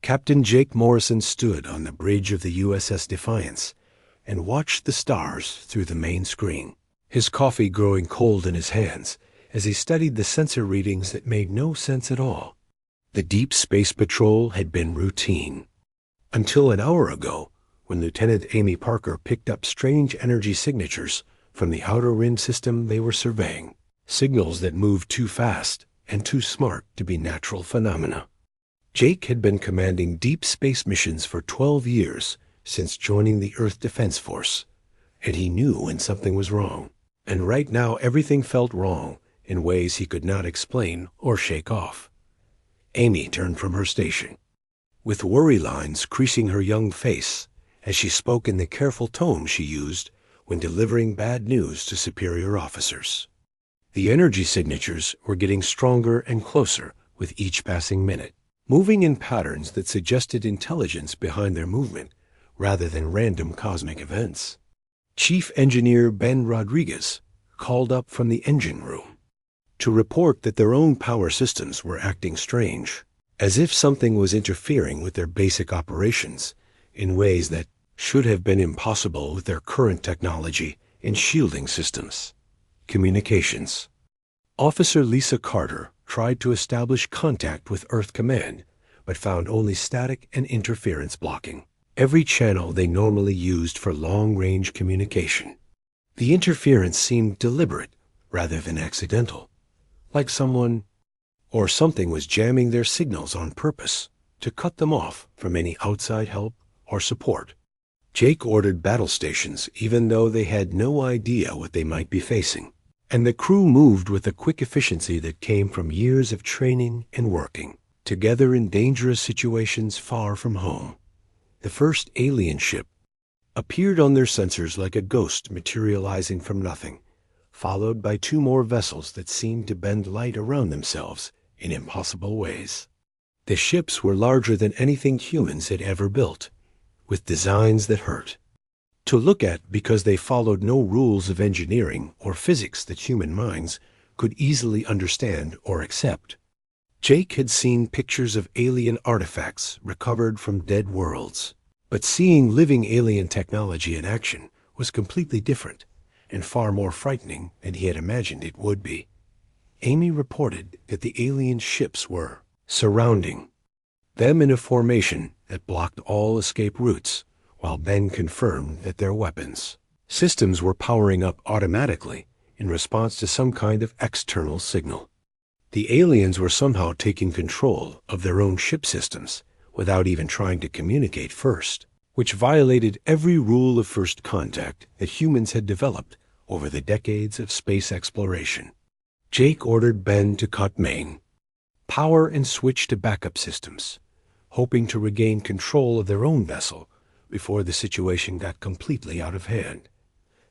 Captain Jake Morrison stood on the bridge of the USS Defiance and watched the stars through the main screen, his coffee growing cold in his hands as he studied the sensor readings that made no sense at all. The Deep Space Patrol had been routine. Until an hour ago, when Lieutenant Amy Parker picked up strange energy signatures from the outer rim system they were surveying, signals that moved too fast and too smart to be natural phenomena. Jake had been commanding deep space missions for 12 years since joining the Earth Defense Force, and he knew when something was wrong. And right now everything felt wrong in ways he could not explain or shake off. Amy turned from her station, with worry lines creasing her young face as she spoke in the careful tone she used when delivering bad news to superior officers. The energy signatures were getting stronger and closer with each passing minute, moving in patterns that suggested intelligence behind their movement rather than random cosmic events. Chief Engineer Ben Rodriguez called up from the engine room to report that their own power systems were acting strange, as if something was interfering with their basic operations in ways that should have been impossible with their current technology and shielding systems. Communications. Officer Lisa Carter tried to establish contact with Earth Command, but found only static and interference blocking every channel they normally used for long-range communication. The interference seemed deliberate rather than accidental, like someone or something was jamming their signals on purpose to cut them off from any outside help or support. Jake ordered battle stations even though they had no idea what they might be facing, and the crew moved with a quick efficiency that came from years of training and working together in dangerous situations far from home. The first alien ship appeared on their sensors like a ghost materializing from nothing, followed by two more vessels that seemed to bend light around themselves in impossible ways. The ships were larger than anything humans had ever built, with designs that hurt to look at because they followed no rules of engineering or physics that human minds could easily understand or accept. Jake had seen pictures of alien artifacts recovered from dead worlds, but seeing living alien technology in action was completely different and far more frightening than he had imagined it would be. Amy reported that the alien ships were surrounding them in a formation that blocked all escape routes, while Ben confirmed that their weapons systems were powering up automatically in response to some kind of external signal. The aliens were somehow taking control of their own ship systems without even trying to communicate first, which violated every rule of first contact that humans had developed over the decades of space exploration. Jake ordered Ben to cut main power and switch to backup systems, hoping to regain control of their own vessel before the situation got completely out of hand.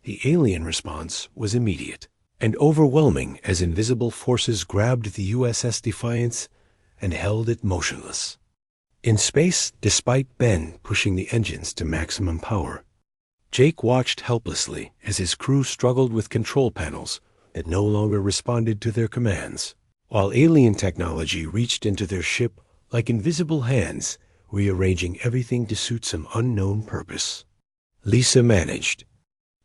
The alien response was immediate and overwhelming as invisible forces grabbed the USS Defiance and held it motionless in space, despite Ben pushing the engines to maximum power. Jake watched helplessly as his crew struggled with control panels that no longer responded to their commands, while alien technology reached into their ship like invisible hands, rearranging everything to suit some unknown purpose. Lisa managed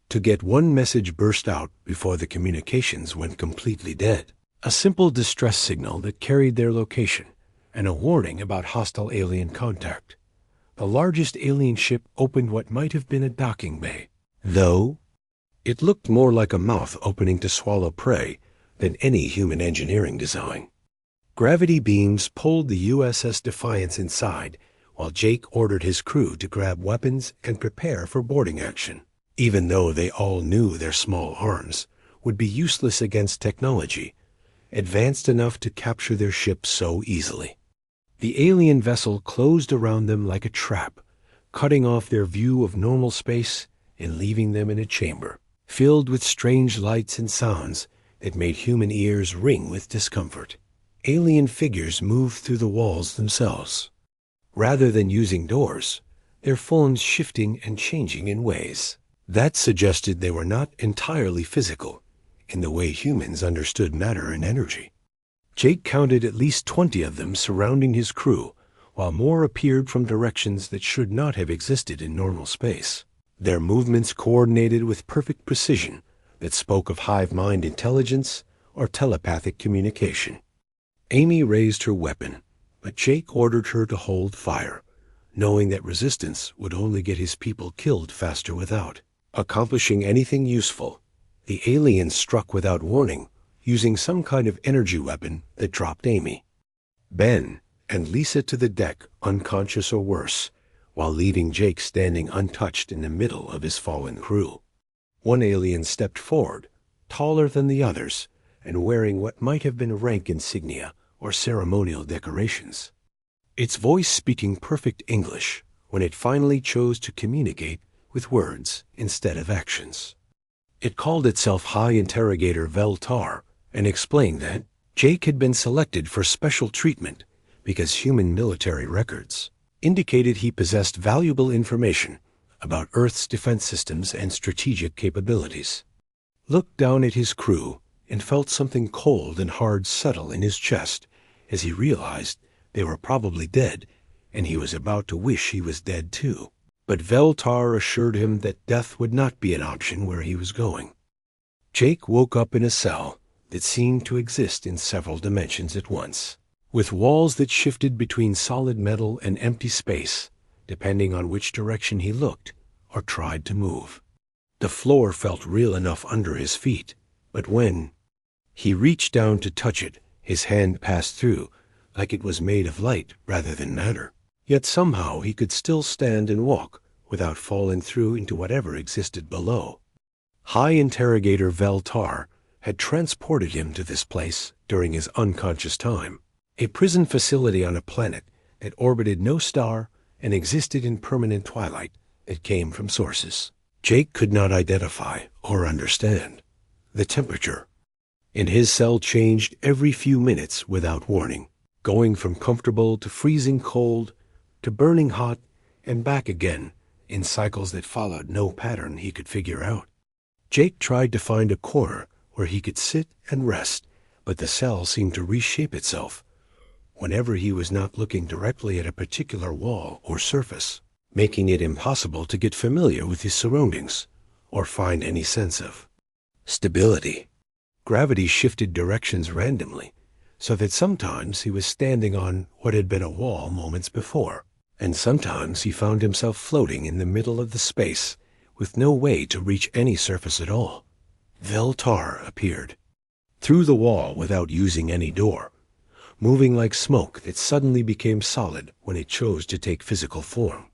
to get one message burst out before the communications went completely dead, a simple distress signal that carried their location and a warning about hostile alien contact. The largest alien ship opened what might have been a docking bay, though it looked more like a mouth opening to swallow prey than any human engineering design. Gravity beams pulled the USS Defiance inside, while Jake ordered his crew to grab weapons and prepare for boarding action, even though they all knew their small arms would be useless against technology advanced enough to capture their ship so easily. The alien vessel closed around them like a trap, cutting off their view of normal space and leaving them in a chamber filled with strange lights and sounds that made human ears ring with discomfort. Alien figures moved through the walls themselves. Rather than using doors, their forms shifting and changing in ways that suggested they were not entirely physical in the way humans understood matter and energy. Jake counted at least 20 of them surrounding his crew, while more appeared from directions that should not have existed in normal space. Their movements coordinated with perfect precision that spoke of hive mind intelligence or telepathic communication. Amy raised her weapon, but Jake ordered her to hold fire, knowing that resistance would only get his people killed faster without accomplishing anything useful. The aliens struck without warning, using some kind of energy weapon that dropped Amy, Ben, and Lisa to the deck, unconscious or worse, while leaving Jake standing untouched in the middle of his fallen crew. One alien stepped forward, taller than the others, and wearing what might have been rank insignia or ceremonial decorations. Its voice speaking perfect English when it finally chose to communicate with words instead of actions. It called itself High Interrogator Veltar and explained that Jake had been selected for special treatment because human military records indicated he possessed valuable information about Earth's defense systems and strategic capabilities. Looked down at his crew and felt something cold and hard settle in his chest as he realized they were probably dead, and he was about to wish he was dead too. But Veltar assured him that death would not be an option where he was going. Jake woke up in a cell that seemed to exist in several dimensions at once, with walls that shifted between solid metal and empty space, depending on which direction he looked or tried to move. The floor felt real enough under his feet, but when he reached down to touch it, his hand passed through like it was made of light rather than matter. Yet somehow he could still stand and walk without falling through into whatever existed below. High Interrogator Veltar had transported him to this place during his unconscious time, a prison facility on a planet that orbited no star and existed in permanent twilight that came from sources Jake could not identify or understand. The temperature in his cell changed every few minutes without warning, going from comfortable to freezing cold to burning hot and back again in cycles that followed no pattern he could figure out. Jake tried to find a corner where he could sit and rest, but the cell seemed to reshape itself whenever he was not looking directly at a particular wall or surface, making it impossible to get familiar with his surroundings or find any sense of stability. Gravity shifted directions randomly, so that sometimes he was standing on what had been a wall moments before, and sometimes he found himself floating in the middle of the space with no way to reach any surface at all. Veltar appeared through the wall without using any door, moving like smoke that suddenly became solid when it chose to take physical form.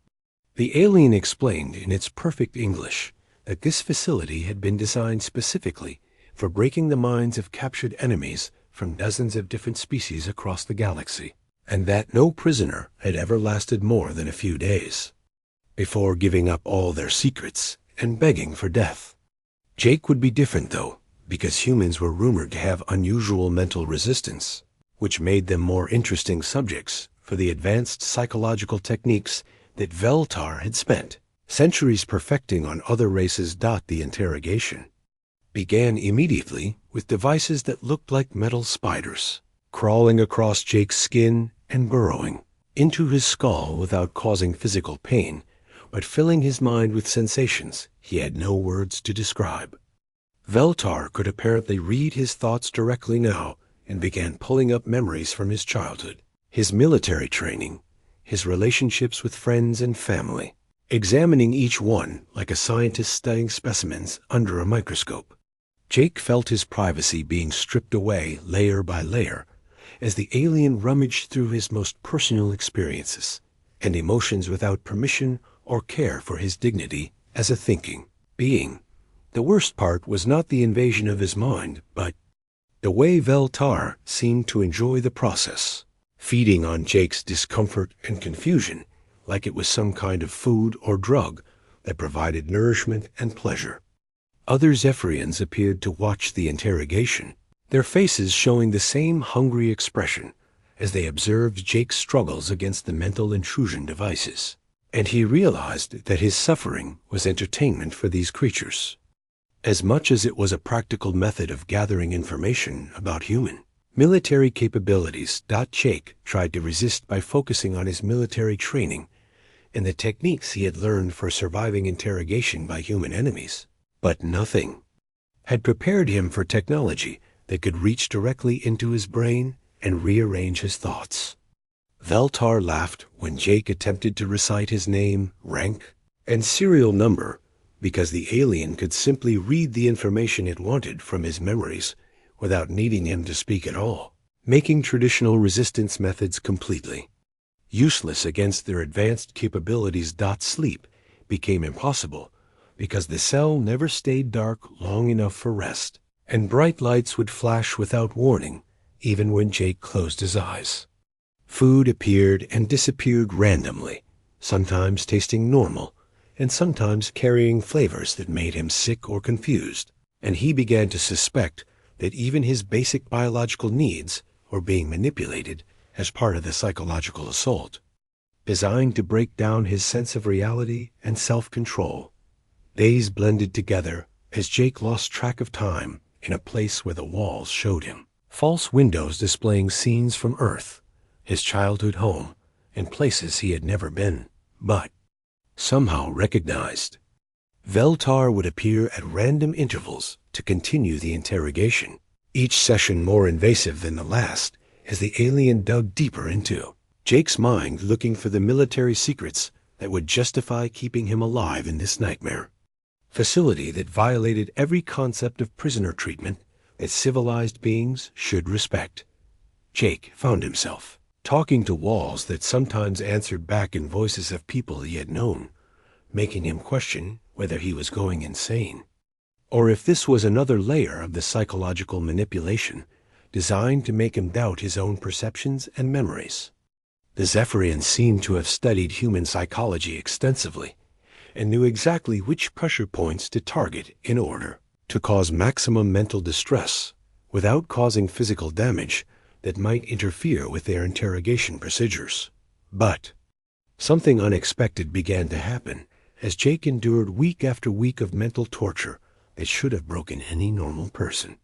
The alien explained in its perfect English that this facility had been designed specifically for breaking the minds of captured enemies from dozens of different species across the galaxy, and that no prisoner had ever lasted more than a few days before giving up all their secrets and begging for death. Jake would be different, though, because humans were rumored to have unusual mental resistance, which made them more interesting subjects for the advanced psychological techniques that Veltar had spent centuries perfecting on other races. The interrogation began immediately with devices that looked like metal spiders, crawling across Jake's skin and burrowing into his skull without causing physical pain, but filling his mind with sensations he had no words to describe. Veltar could apparently read his thoughts directly now and began pulling up memories from his childhood, his military training, his relationships with friends and family, examining each one like a scientist studying specimens under a microscope. Jake felt his privacy being stripped away layer by layer as the alien rummaged through his most personal experiences and emotions without permission or care for his dignity as a thinking being. The worst part was not the invasion of his mind, but the way Veltar seemed to enjoy the process, feeding on Jake's discomfort and confusion like it was some kind of food or drug that provided nourishment and pleasure. Other Zephyrians appeared to watch the interrogation, their faces showing the same hungry expression as they observed Jake's struggles against the mental intrusion devices, and he realized that his suffering was entertainment for these creatures, as much as it was a practical method of gathering information about human military capabilities. Jake tried to resist by focusing on his military training and the techniques he had learned for surviving interrogation by human enemies. But nothing had prepared him for technology that could reach directly into his brain and rearrange his thoughts. Veltar laughed when Jake attempted to recite his name, rank, and serial number, because the alien could simply read the information it wanted from his memories without needing him to speak at all, making traditional resistance methods completely useless against their advanced capabilities. Sleep became impossible because the cell never stayed dark long enough for rest, and bright lights would flash without warning, even when Jake closed his eyes. Food appeared and disappeared randomly, sometimes tasting normal, and sometimes carrying flavors that made him sick or confused, and he began to suspect that even his basic biological needs were being manipulated as part of the psychological assault, designed to break down his sense of reality and self-control. Days blended together as Jake lost track of time in a place where the walls showed him false windows displaying scenes from Earth, his childhood home, and places he had never been, but somehow recognized. Veltar would appear at random intervals to continue the interrogation, each session more invasive than the last as the alien dug deeper into Jake's mind, looking for the military secrets that would justify keeping him alive in this nightmare facility that violated every concept of prisoner treatment that civilized beings should respect. Jake found himself talking to walls that sometimes answered back in voices of people he had known, making him question whether he was going insane, or if this was another layer of the psychological manipulation designed to make him doubt his own perceptions and memories. The Zephyrians seemed to have studied human psychology extensively and knew exactly which pressure points to target in order to cause maximum mental distress without causing physical damage that might interfere with their interrogation procedures. But something unexpected began to happen as Jake endured week after week of mental torture that should have broken any normal person.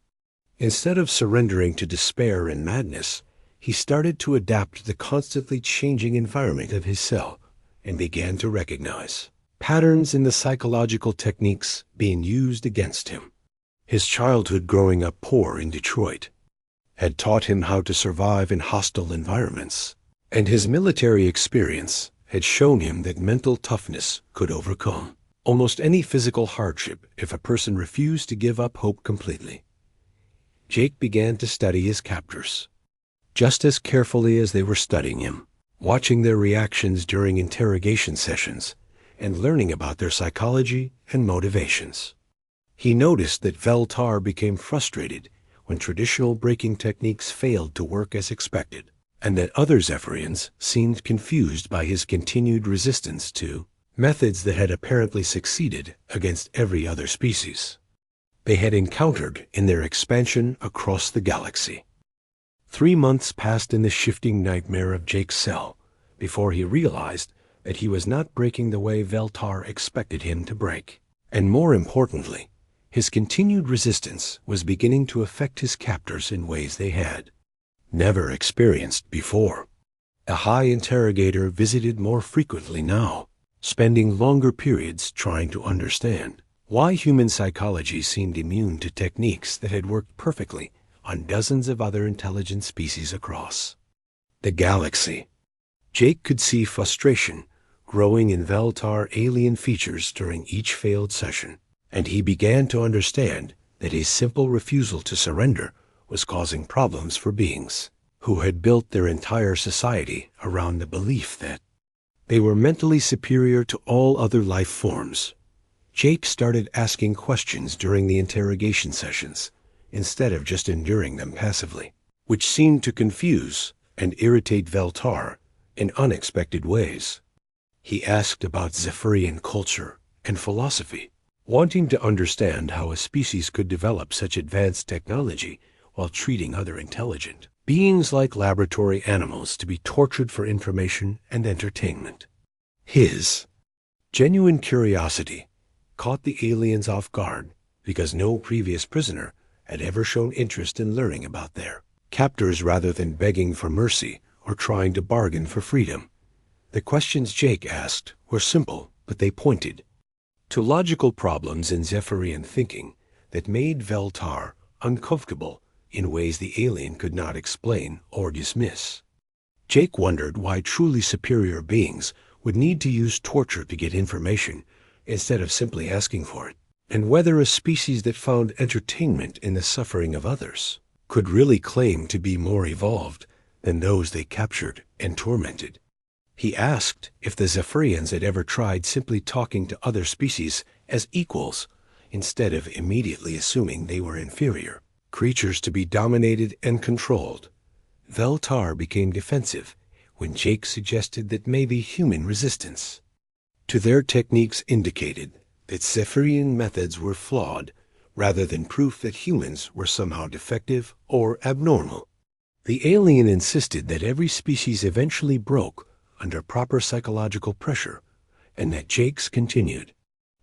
Instead of surrendering to despair and madness, he started to adapt to the constantly changing environment of his cell and began to recognize patterns in the psychological techniques being used against him. His childhood growing up poor in Detroit had taught him how to survive in hostile environments, and his military experience had shown him that mental toughness could overcome almost any physical hardship if a person refused to give up hope completely. Jake began to study his captors just as carefully as they were studying him, watching their reactions during interrogation sessions and learning about their psychology and motivations. He noticed that Veltar became frustrated when traditional breaking techniques failed to work as expected, and that other Zephyrians seemed confused by his continued resistance to methods that had apparently succeeded against every other species they had encountered in their expansion across the galaxy. 3 months passed in the shifting nightmare of Jake's cell before he realized that he was not breaking the way Veltar expected him to break. And more importantly, his continued resistance was beginning to affect his captors in ways they had never experienced before. A high interrogator visited more frequently now, spending longer periods trying to understand why human psychology seemed immune to techniques that had worked perfectly on dozens of other intelligent species across the galaxy. Jake could see frustration growing in Veltar alien features during each failed session, and he began to understand that his simple refusal to surrender was causing problems for beings who had built their entire society around the belief that they were mentally superior to all other life forms. Jake started asking questions during the interrogation sessions instead of just enduring them passively, which seemed to confuse and irritate Veltar in unexpected ways. He asked about Zephyrian culture and philosophy, wanting to understand how a species could develop such advanced technology while treating other intelligent beings like laboratory animals to be tortured for information and entertainment. His genuine curiosity caught the aliens off guard because no previous prisoner had ever shown interest in learning about their captors rather than begging for mercy or trying to bargain for freedom. The questions Jake asked were simple, but they pointed to logical problems in Zephyrian thinking that made Veltar uncomfortable in ways the alien could not explain or dismiss. Jake wondered why truly superior beings would need to use torture to get information instead of simply asking for it, and whether a species that found entertainment in the suffering of others could really claim to be more evolved than those they captured and tormented. He asked if the Zephyrians had ever tried simply talking to other species as equals instead of immediately assuming they were inferior, creatures to be dominated and controlled. Veltar became defensive when Jake suggested that maybe human resistance to their techniques indicated that Zephyrian methods were flawed rather than proof that humans were somehow defective or abnormal. The alien insisted that every species eventually broke under proper psychological pressure, and that Jake's continued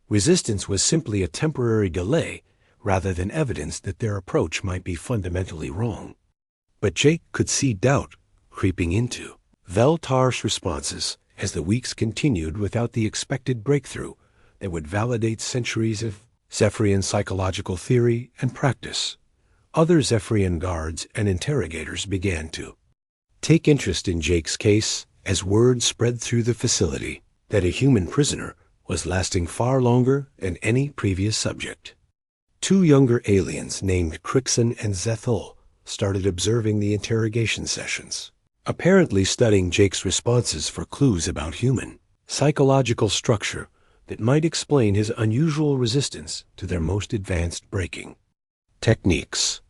resistance was simply a temporary delay rather than evidence that their approach might be fundamentally wrong. But Jake could see doubt creeping into Veltar's responses as the weeks continued without the expected breakthrough that would validate centuries of Zephyrian psychological theory and practice. Other Zephyrian guards and interrogators began to take interest in Jake's case as word spread through the facility that a human prisoner was lasting far longer than any previous subject. Two younger aliens named Crixon and Zethul started observing the interrogation sessions, apparently studying Jake's responses for clues about human psychological structure that might explain his unusual resistance to their most advanced breaking techniques.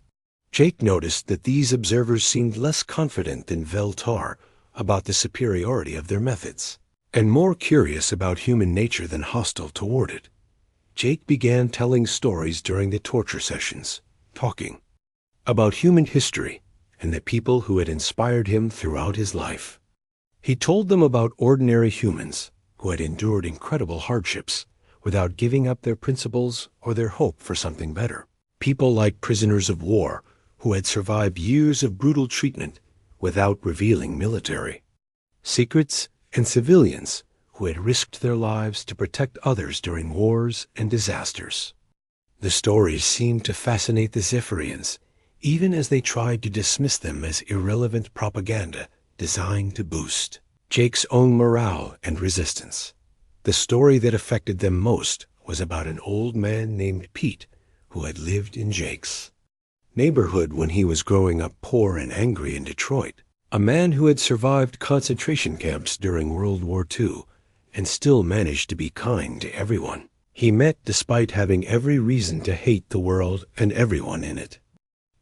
Jake noticed that these observers seemed less confident than Veltar about the superiority of their methods, and more curious about human nature than hostile toward it. Jake began telling stories during the torture sessions, talking about human history and the people who had inspired him throughout his life. He told them about ordinary humans who had endured incredible hardships without giving up their principles or their hope for something better. People like prisoners of war who had survived years of brutal treatment without revealing military secrets, and civilians who had risked their lives to protect others during wars and disasters. The stories seemed to fascinate the Zephyrians, even as they tried to dismiss them as irrelevant propaganda designed to boost Jake's own morale and resistance. The story that affected them most was about an old man named Pete who had lived in Jake's neighborhood when he was growing up poor and angry in Detroit. A man who had survived concentration camps during World War II and still managed to be kind to everyone he met despite having every reason to hate the world and everyone in it.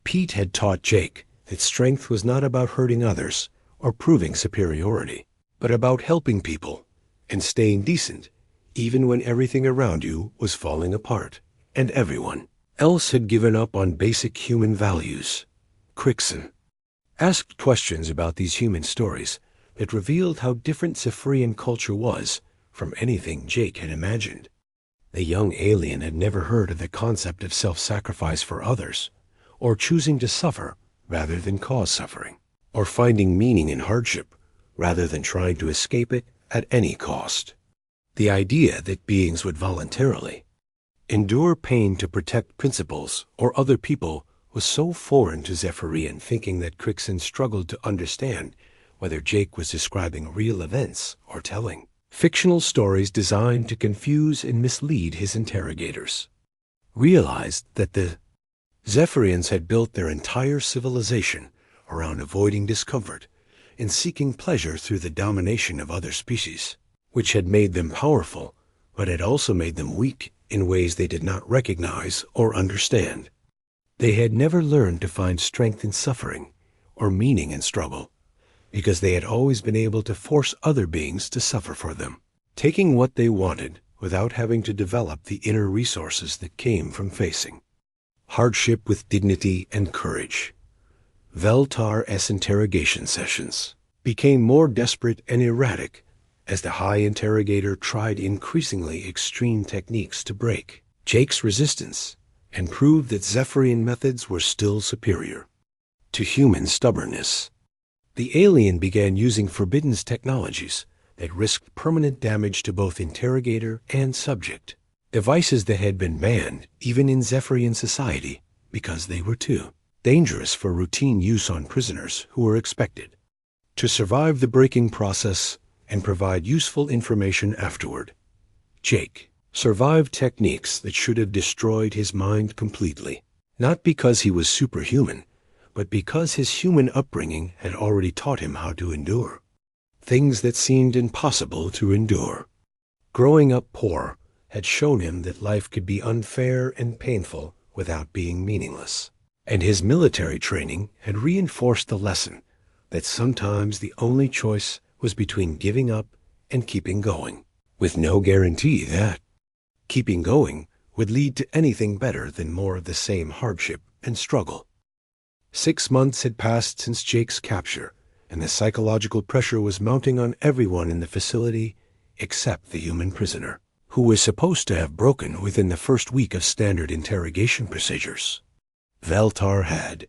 Pete had taught Jake that strength was not about hurting others or proving superiority, but about helping people and staying decent even when everything around you was falling apart and everyone else had given up on basic human values. Crixon asked questions about these human stories that revealed how different Zephyrian culture was from anything Jake had imagined. The young alien had never heard of the concept of self-sacrifice for others, or choosing to suffer rather than cause suffering, or finding meaning in hardship rather than trying to escape it at any cost. The idea that beings would voluntarily endure pain to protect principles or other people was so foreign to Zephyrian thinking that Crixon struggled to understand whether Jake was describing real events or telling fictional stories designed to confuse and mislead his interrogators. Realized that the Zephyrians had built their entire civilization around avoiding discomfort and seeking pleasure through the domination of other species, which had made them powerful, but had also made them weak in ways they did not recognize or understand. They had never learned to find strength in suffering or meaning in struggle, because they had always been able to force other beings to suffer for them, taking what they wanted without having to develop the inner resources that came from facing hardship with dignity and courage. Veltar's interrogation sessions became more desperate and erratic as the high interrogator tried increasingly extreme techniques to break Jake's resistance and prove that Zephyrian methods were still superior. to human stubbornness. The alien began using forbidden technologies that risked permanent damage to both interrogator and subject, devices that had been banned even in Zephyrian society because they were too dangerous for routine use on prisoners who were expected to survive the breaking process and provide useful information afterward. Jake survived techniques that should have destroyed his mind completely, not because he was superhuman, but because his human upbringing had already taught him how to endure things that seemed impossible to endure. Growing up poor had shown him that life could be unfair and painful without being meaningless, and his military training had reinforced the lesson that sometimes the only choice was between giving up and keeping going, with no guarantee that keeping going would lead to anything better than more of the same hardship and struggle. 6 months had passed since Jake's capture, and the psychological pressure was mounting on everyone in the facility except the human prisoner, who was supposed to have broken within the first week of standard interrogation procedures. Veltar had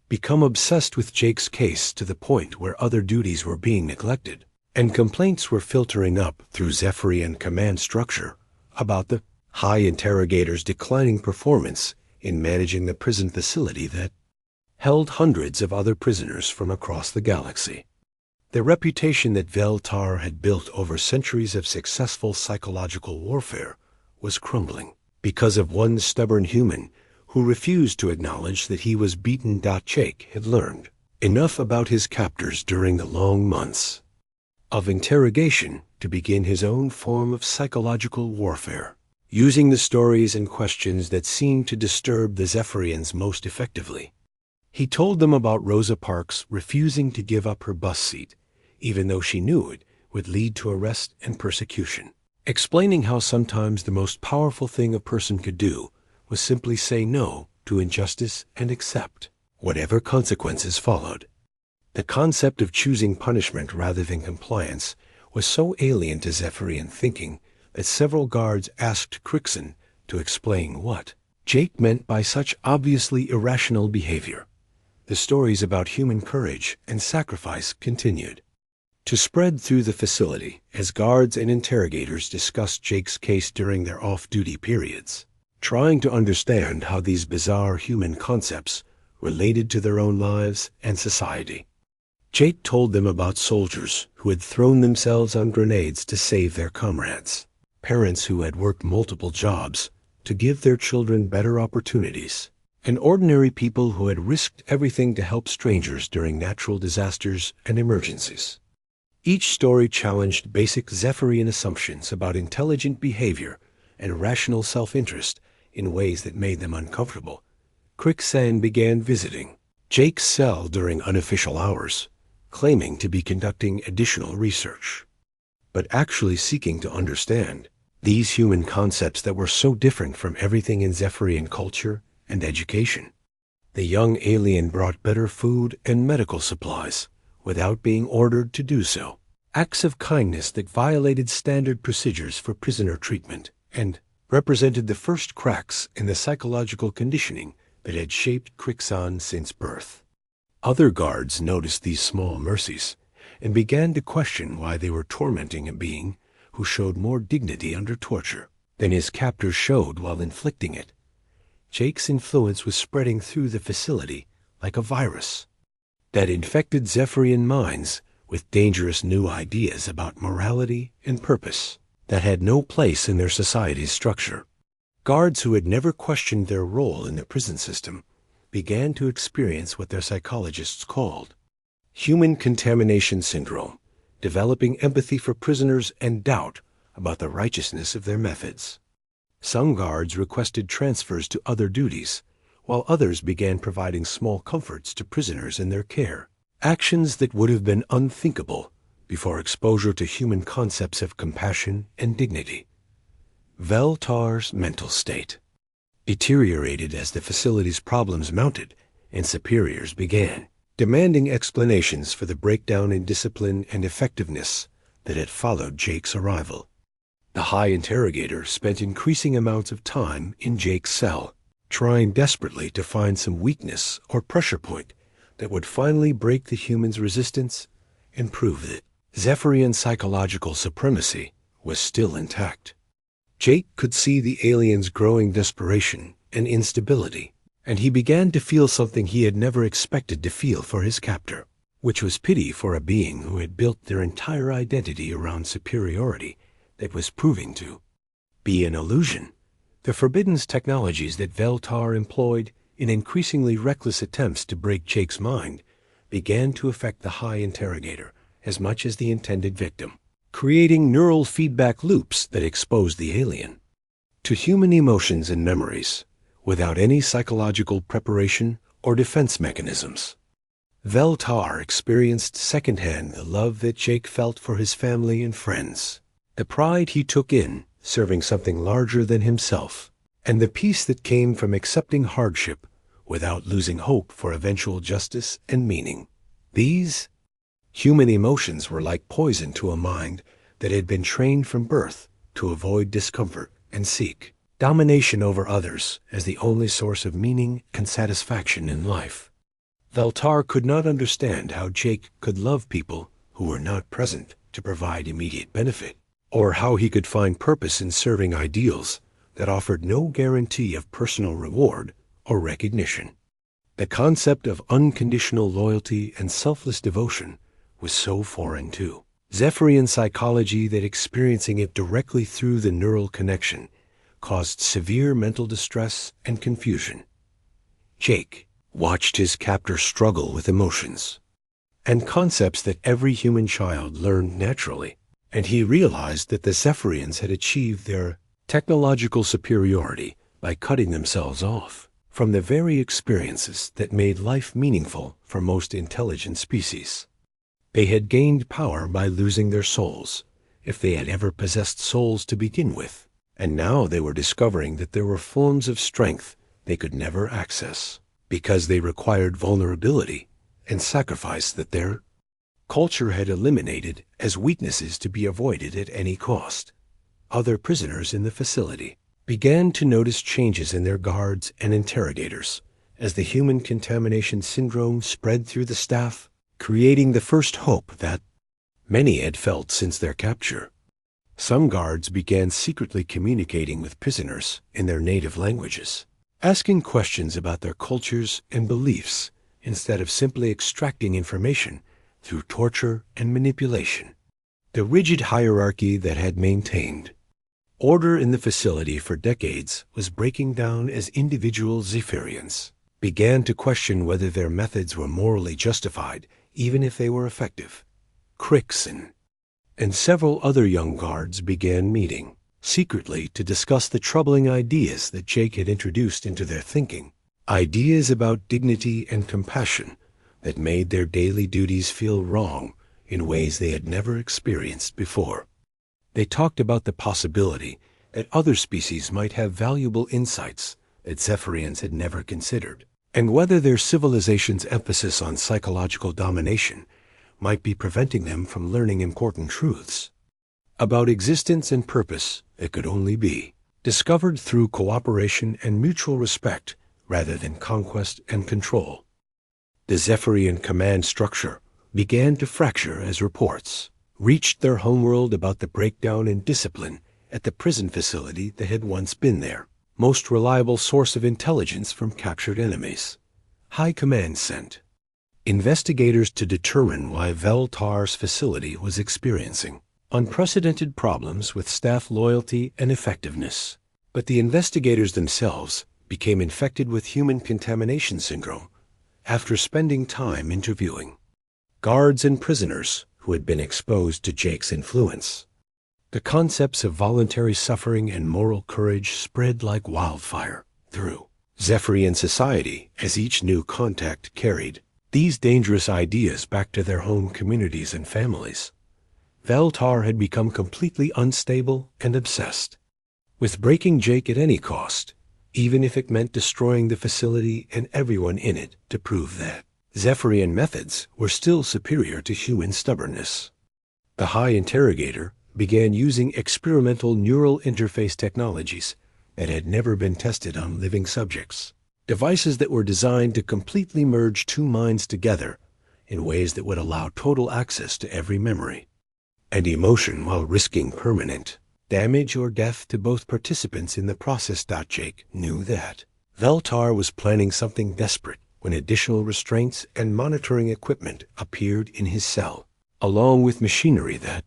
become obsessed with Jake's case to the point where other duties were being neglected, and complaints were filtering up through Zephyrian command structure about the high interrogator's declining performance in managing the prison facility that held hundreds of other prisoners from across the galaxy. The reputation that Veltar had built over centuries of successful psychological warfare was crumbling because of one stubborn human who refused to acknowledge that he was beaten. Jake had learned enough about his captors during the long months of interrogation to begin his own form of psychological warfare, using the stories and questions that seemed to disturb the Zephyrians most effectively. He told them about Rosa Parks refusing to give up her bus seat, even though she knew it would lead to arrest and persecution, explaining how sometimes the most powerful thing a person could do was simply say no to injustice and accept whatever consequences followed. The concept of choosing punishment rather than compliance was so alien to Zephyrian thinking that several guards asked Crixon to explain what Jake meant by such obviously irrational behavior. The stories about human courage and sacrifice continued to spread through the facility as guards and interrogators discussed Jake's case during their off-duty periods, trying to understand how these bizarre human concepts related to their own lives and society. Jake told them about soldiers who had thrown themselves on grenades to save their comrades, parents who had worked multiple jobs to give their children better opportunities, and ordinary people who had risked everything to help strangers during natural disasters and emergencies. Each story challenged basic Zephyrian assumptions about intelligent behavior and rational self-interest in ways that made them uncomfortable. Crixon began visiting Jake's cell during unofficial hours, claiming to be conducting additional research, but actually seeking to understand these human concepts that were so different from everything in Zephyrian culture and education. The young alien brought better food and medical supplies without being ordered to do so, acts of kindness that violated standard procedures for prisoner treatment and represented the first cracks in the psychological conditioning that had shaped Crixon since birth. Other guards noticed these small mercies and began to question why they were tormenting a being who showed more dignity under torture than his captors showed while inflicting it. Jake's influence was spreading through the facility like a virus that infected Zephyrian minds with dangerous new ideas about morality and purpose that had no place in their society's structure. Guards who had never questioned their role in the prison system began to experience what their psychologists called human contamination syndrome, developing empathy for prisoners and doubt about the righteousness of their methods. Some guards requested transfers to other duties, while others began providing small comforts to prisoners in their care, actions that would have been unthinkable before exposure to human concepts of compassion and dignity. Veltar's mental state deteriorated as the facility's problems mounted and superiors began demanding explanations for the breakdown in discipline and effectiveness that had followed Jake's arrival. The high interrogator spent increasing amounts of time in Jake's cell, trying desperately to find some weakness or pressure point that would finally break the humans' resistance and prove that Zephyrian psychological supremacy was still intact. Jake could see the aliens' growing desperation and instability, and he began to feel something he had never expected to feel for his captor, which was pity for a being who had built their entire identity around superiority that was proving to be an illusion. The forbidden technologies that Veltar employed in increasingly reckless attempts to break Jake's mind began to affect the High Interrogator as much as the intended victim, creating neural feedback loops that exposed the alien to human emotions and memories without any psychological preparation or defense mechanisms. Veltar experienced secondhand the love that Jake felt for his family and friends, the pride he took in serving something larger than himself, and the peace that came from accepting hardship without losing hope for eventual justice and meaning. These human emotions were like poison to a mind that had been trained from birth to avoid discomfort and seek domination over others as the only source of meaning and satisfaction in life. Veltar could not understand how Jake could love people who were not present to provide immediate benefit, or how he could find purpose in serving ideals that offered no guarantee of personal reward or recognition. The concept of unconditional loyalty and selfless devotion was so foreign to Zephyrian psychology that experiencing it directly through the neural connection caused severe mental distress and confusion. Jake watched his captor struggle with emotions and concepts that every human child learned naturally, and he realized that the Zephyrians had achieved their technological superiority by cutting themselves off from the very experiences that made life meaningful for most intelligent species. They had gained power by losing their souls, if they had ever possessed souls to begin with, and now they were discovering that there were forms of strength they could never access, because they required vulnerability and sacrifice that their culture had eliminated as weaknesses to be avoided at any cost. Other prisoners in the facility began to notice changes in their guards and interrogators as the human contamination syndrome spread through the staff, creating the first hope that many had felt since their capture. Some guards began secretly communicating with prisoners in their native languages, asking questions about their cultures and beliefs instead of simply extracting information through torture and manipulation. The rigid hierarchy that had maintained order in the facility for decades was breaking down as individual Zephyrians began to question whether their methods were morally justified, even if they were effective. Crixon and several other young guards began meeting secretly to discuss the troubling ideas that Jake had introduced into their thinking, ideas about dignity and compassion that made their daily duties feel wrong in ways they had never experienced before. They talked about the possibility that other species might have valuable insights that Zephyrians had never considered, and whether their civilization's emphasis on psychological domination might be preventing them from learning important truths about existence and purpose that could only be discovered through cooperation and mutual respect rather than conquest and control. The Zephyrian command structure began to fracture as reports reached their homeworld about the breakdown in discipline at the prison facility that had once been their most reliable source of intelligence from captured enemies. High Command sent investigators to determine why Veltar's facility was experiencing unprecedented problems with staff loyalty and effectiveness. But the investigators themselves became infected with human contamination syndrome after spending time interviewing guards and prisoners who had been exposed to Jake's influence. The concepts of voluntary suffering and moral courage spread like wildfire through Zephyrian society as each new contact carried these dangerous ideas back to their home communities and families. Veltar had become completely unstable and obsessed with breaking Jake at any cost, even if it meant destroying the facility and everyone in it to prove that Zephyrian methods were still superior to human stubbornness. The High Interrogator began using experimental neural interface technologies that had never been tested on living subjects. devices that were designed to completely merge two minds together in ways that would allow total access to every memory and emotion while risking permanent damage or death to both participants in the process. Jake knew that Veltar was planning something desperate when additional restraints and monitoring equipment appeared in his cell, along with machinery that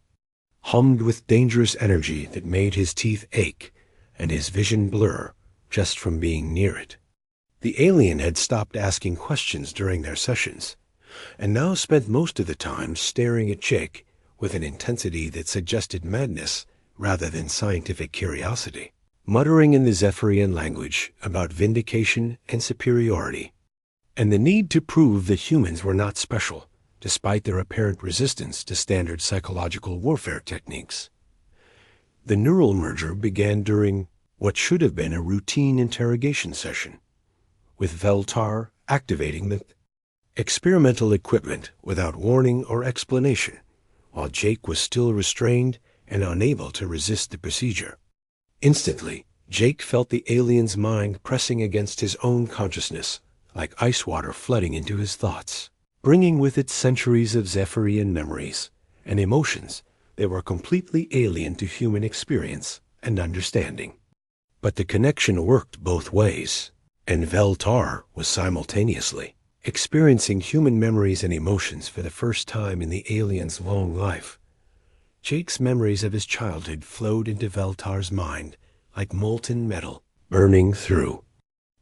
hummed with dangerous energy that made his teeth ache and his vision blur just from being near it. The alien had stopped asking questions during their sessions, and now spent most of the time staring at Jake with an intensity that suggested madness rather than scientific curiosity, muttering in the Zephyrian language about vindication and superiority, and the need to prove that humans were not special, despite their apparent resistance to standard psychological warfare techniques. The neural merger began during what should have been a routine interrogation session, with Veltar activating the experimental equipment without warning or explanation, while Jake was still restrained and unable to resist the procedure. Instantly, Jake felt the alien's mind pressing against his own consciousness, like ice water flooding into his thoughts, bringing with it centuries of Zephyrian memories and emotions that were completely alien to human experience and understanding. But the connection worked both ways, and Veltar was simultaneously experiencing human memories and emotions for the first time in the alien's long life. Jake's memories of his childhood flowed into Veltar's mind like molten metal, burning through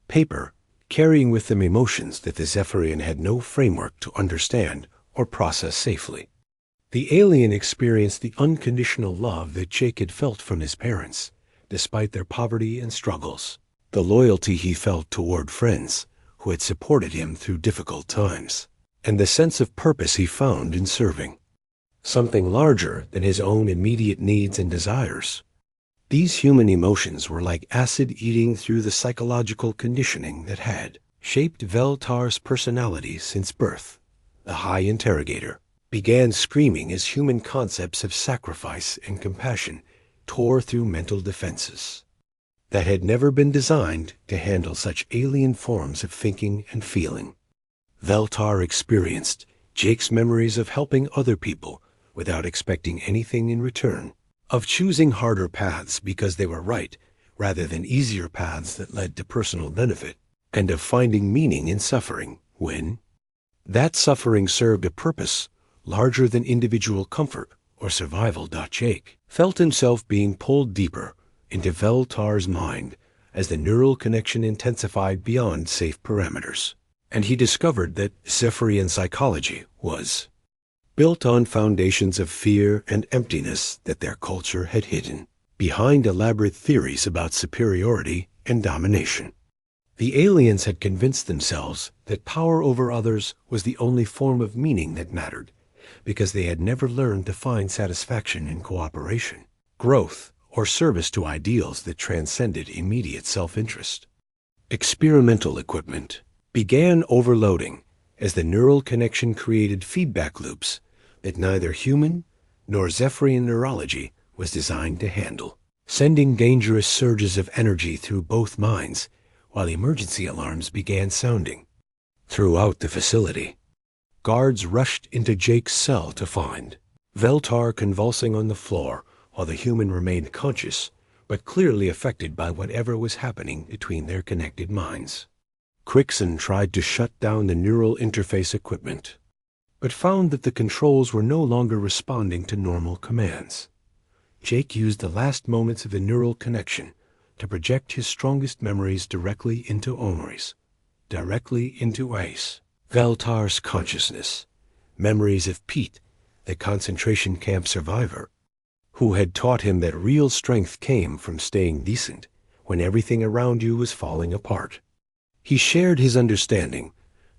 paper, carrying with them emotions that the Zephyrian had no framework to understand or process safely. The alien experienced the unconditional love that Jake had felt from his parents, despite their poverty and struggles, the loyalty he felt toward friends who had supported him through difficult times, and the sense of purpose he found in serving something larger than his own immediate needs and desires. These human emotions were like acid eating through the psychological conditioning that had shaped Veltar's personality since birth. The high interrogator began screaming as human concepts of sacrifice and compassion tore through mental defenses that had never been designed to handle such alien forms of thinking and feeling. Veltar experienced Jake's memories of helping other people without expecting anything in return, of choosing harder paths because they were right rather than easier paths that led to personal benefit, and of finding meaning in suffering when that suffering served a purpose larger than individual comfort or survival. Jake felt himself being pulled deeper into Veltar's mind as the neural connection intensified beyond safe parameters, and he discovered that Zephyrian psychology was built on foundations of fear and emptiness that their culture had hidden behind elaborate theories about superiority and domination. The aliens had convinced themselves that power over others was the only form of meaning that mattered, because they had never learned to find satisfaction in cooperation, growth, or service to ideals that transcended immediate self-interest. Experimental equipment began overloading as the neural connection created feedback loops that neither human nor Zephyrian neurology was designed to handle, sending dangerous surges of energy through both minds while emergency alarms began sounding. Throughout the facility, guards rushed into Jake's cell to find Veltar convulsing on the floor while the human remained conscious but clearly affected by whatever was happening between their connected minds. Quixon tried to shut down the neural interface equipment, but found that the controls were no longer responding to normal commands. Jake used the last moments of the neural connection to project his strongest memories directly into Omri's, directly into Ace, Veltar's consciousness, memories of Pete, the concentration camp survivor, who had taught him that real strength came from staying decent when everything around you was falling apart. He shared his understanding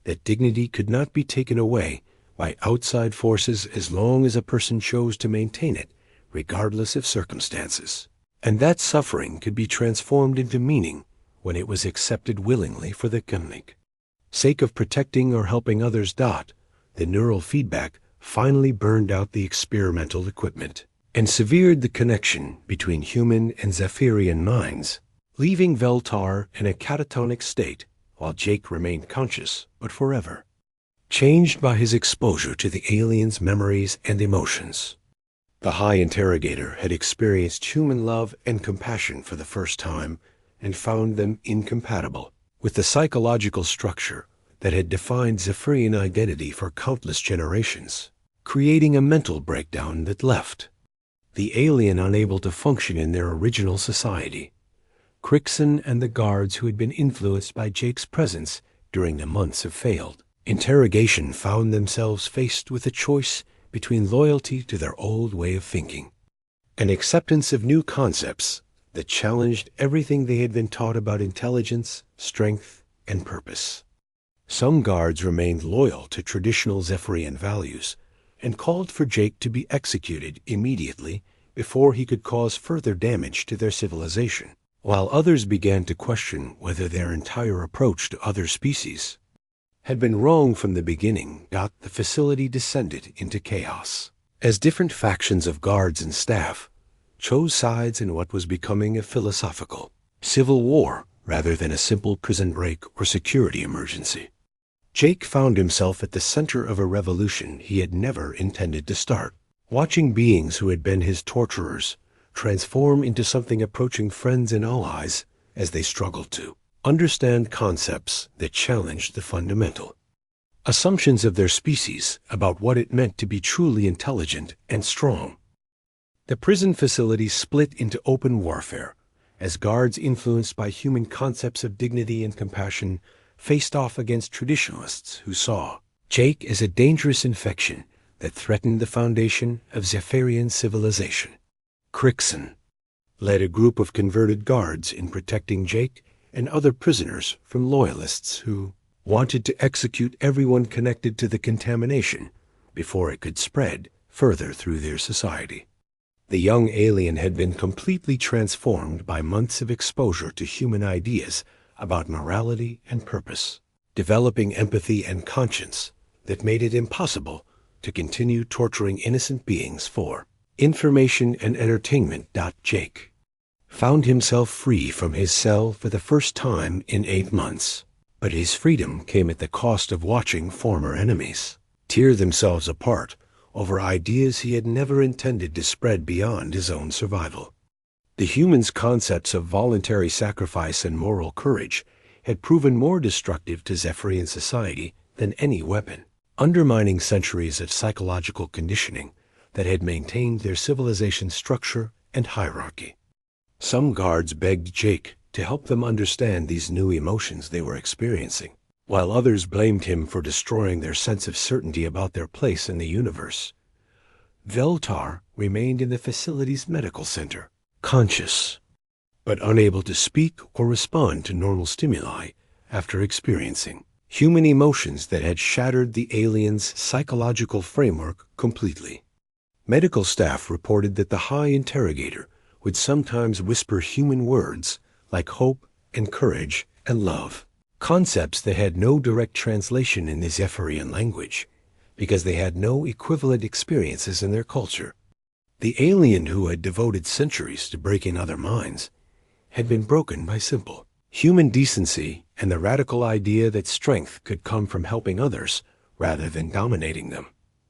that dignity could not be taken away by outside forces as long as a person chose to maintain it, regardless of circumstances, and that suffering could be transformed into meaning when it was accepted willingly for the sake of protecting or helping others. The neural feedback finally burned out the experimental equipment and severed the connection between human and Zephyrian minds, leaving Veltar in a catatonic state while Jake remained conscious, but forever, changed by his exposure to the aliens' memories and emotions. The High Interrogator had experienced human love and compassion for the first time and found them incompatible with the psychological structure that had defined Zephyrian identity for countless generations, creating a mental breakdown that left the alien unable to function in their original society. Crixon and the guards who had been influenced by Jake's presence during the months of failed interrogation found themselves faced with a choice between loyalty to their old way of thinking and acceptance of new concepts that challenged everything they had been taught about intelligence, strength, and purpose. Some guards remained loyal to traditional Zephyrian values and called for Jake to be executed immediately before he could cause further damage to their civilization, while others began to question whether their entire approach to other species had been wrong from the beginning. The facility descended into chaos as different factions of guards and staff chose sides in what was becoming a philosophical civil war rather than a simple prison break or security emergency. Jake found himself at the center of a revolution he had never intended to start, watching beings who had been his torturers transform into something approaching friends and allies as they struggled to understand concepts that challenged the fundamental assumptions of their species about what it meant to be truly intelligent and strong. The prison facility split into open warfare as guards influenced by human concepts of dignity and compassion faced off against traditionalists who saw Jake as a dangerous infection that threatened the foundation of Zephyrian civilization. Crixon led a group of converted guards in protecting Jake and other prisoners from loyalists who wanted to execute everyone connected to the contamination before it could spread further through their society. The young alien had been completely transformed by months of exposure to human ideas about morality and purpose, developing empathy and conscience that made it impossible to continue torturing innocent beings for information and entertainment. Jake found himself free from his cell for the first time in 8 months, but his freedom came at the cost of watching former enemies tear themselves apart over ideas he had never intended to spread beyond his own survival. The humans' concepts of voluntary sacrifice and moral courage had proven more destructive to Zephyrian society than any weapon, undermining centuries of psychological conditioning that had maintained their civilization's structure and hierarchy. Some guards begged Jake to help them understand these new emotions they were experiencing, while others blamed him for destroying their sense of certainty about their place in the universe. Veltar remained in the facility's medical center, conscious, but unable to speak or respond to normal stimuli after experiencing human emotions that had shattered the alien's psychological framework completely. Medical staff reported that the High Interrogator would sometimes whisper human words like hope and courage and love, concepts that had no direct translation in the Zephyrian language because they had no equivalent experiences in their culture. The alien who had devoted centuries to breaking other minds had been broken by simple human decency and the radical idea that strength could come from helping others rather than dominating them.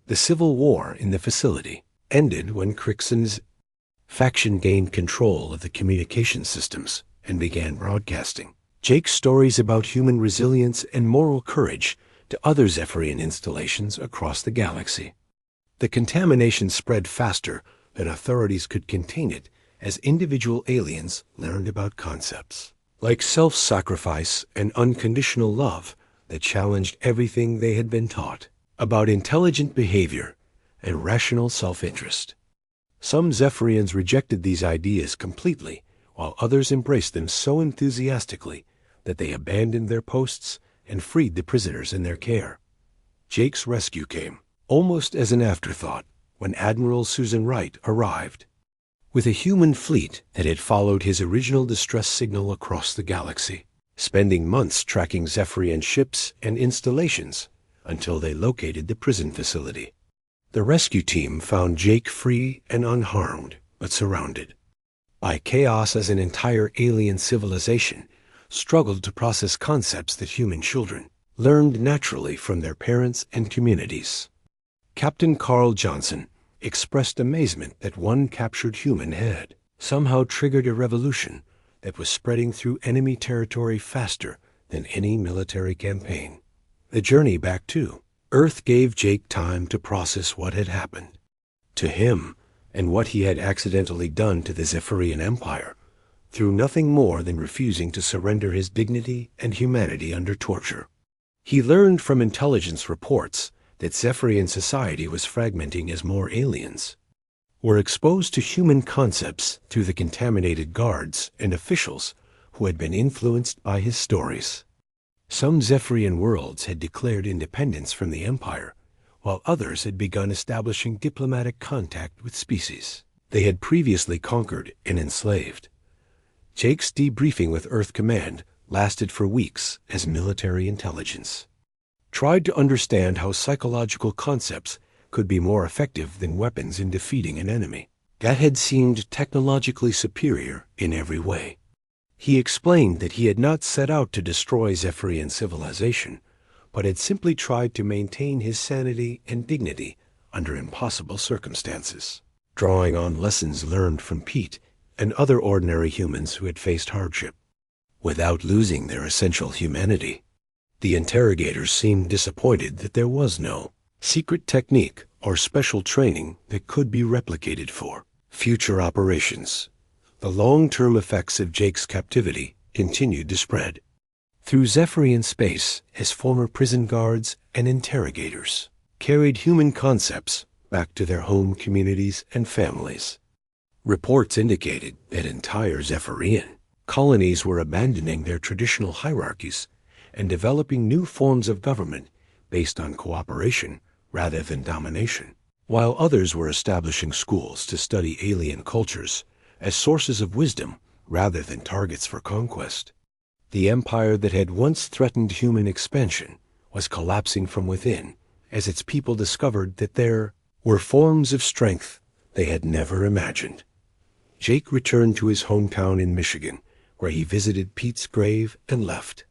The civil war in the facility ended when Crixon's faction gained control of the communication systems and began broadcasting Jake's stories about human resilience and moral courage to other Zephyrian installations across the galaxy. The contamination spread faster than authorities could contain it as individual aliens learned about concepts like self-sacrifice and unconditional love that challenged everything they had been taught about intelligent behavior and rational self-interest. Some Zephyrians rejected these ideas completely, while others embraced them so enthusiastically that they abandoned their posts and freed the prisoners in their care. Jake's rescue came, almost as an afterthought, when Admiral Susan Wright arrived with a human fleet that had followed his original distress signal across the galaxy, spending months tracking Zephyrian ships and installations until they located the prison facility. The rescue team found Jake free and unharmed, but surrounded by chaos as an entire alien civilization struggled to process concepts that human children learned naturally from their parents and communities. Captain Carl Johnson expressed amazement that one captured human had somehow triggered a revolution that was spreading through enemy territory faster than any military campaign. The journey back to Earth gave Jake time to process what had happened to him and what he had accidentally done to the Zephyrian Empire, through nothing more than refusing to surrender his dignity and humanity under torture. He learned from intelligence reports that Zephyrian society was fragmenting as more aliens were exposed to human concepts through the contaminated guards and officials who had been influenced by his stories. Some Zephyrian worlds had declared independence from the Empire, while others had begun establishing diplomatic contact with species they had previously conquered and enslaved. Jake's debriefing with Earth Command lasted for weeks as military intelligence tried to understand how psychological concepts could be more effective than weapons in defeating an enemy that had seemed technologically superior in every way. He explained that he had not set out to destroy Zephyrian civilization, but had simply tried to maintain his sanity and dignity under impossible circumstances, drawing on lessons learned from Pete and other ordinary humans who had faced hardship, without losing their essential humanity. The interrogators seemed disappointed that there was no secret technique or special training that could be replicated for future operations. The long-term effects of Jake's captivity continued to spread through Zephyrian space as former prison guards and interrogators carried human concepts back to their home communities and families. Reports indicated that entire Zephyrian colonies were abandoning their traditional hierarchies and developing new forms of government based on cooperation rather than domination, while others were establishing schools to study alien cultures as sources of wisdom rather than targets for conquest. The empire that had once threatened human expansion was collapsing from within as its people discovered that there were forms of strength they had never imagined. Jake returned to his hometown in Michigan, where he visited Pete's grave and left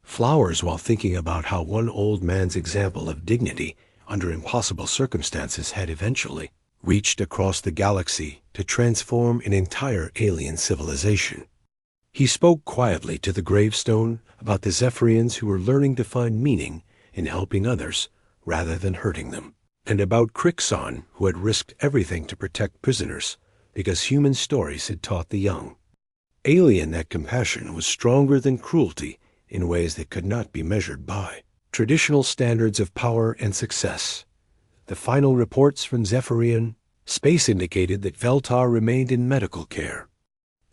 flowers while thinking about how one old man's example of dignity under impossible circumstances had eventually reached across the galaxy to transform an entire alien civilization. He spoke quietly to the gravestone about the Zephyrians who were learning to find meaning in helping others rather than hurting them, and about Crixon, who had risked everything to protect prisoners because human stories had taught the young alien that compassion was stronger than cruelty in ways that could not be measured by traditional standards of power and success. The final reports from Zephyrian space indicated that Veltar remained in medical care,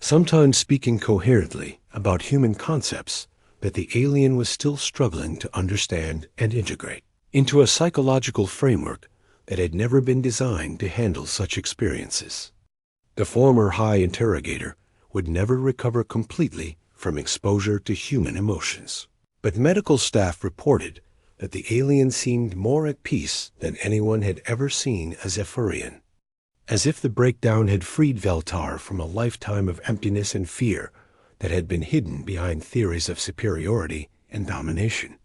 sometimes speaking coherently about human concepts that the alien was still struggling to understand and integrate into a psychological framework that had never been designed to handle such experiences. The former high interrogator would never recover completely from exposure to human emotions, but medical staff reported that the alien seemed more at peace than anyone had ever seen a Zephyrian, as if the breakdown had freed Veltar from a lifetime of emptiness and fear that had been hidden behind theories of superiority and domination.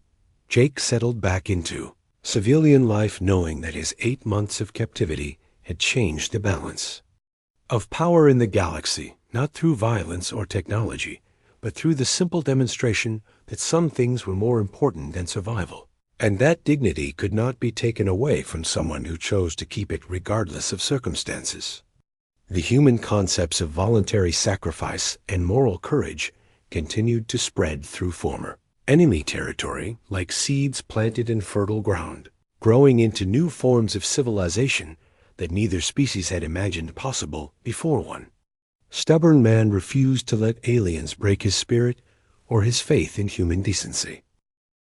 Jake settled back into civilian life knowing that his 8 months of captivity had changed the balance of power in the galaxy, not through violence or technology, but through the simple demonstration that some things were more important than survival, and that dignity could not be taken away from someone who chose to keep it regardless of circumstances. The human concepts of voluntary sacrifice and moral courage continued to spread through former enemy territory like seeds planted in fertile ground, growing into new forms of civilization that neither species had imagined possible before one. Stubborn man refused to let aliens break his spirit or his faith in human decency.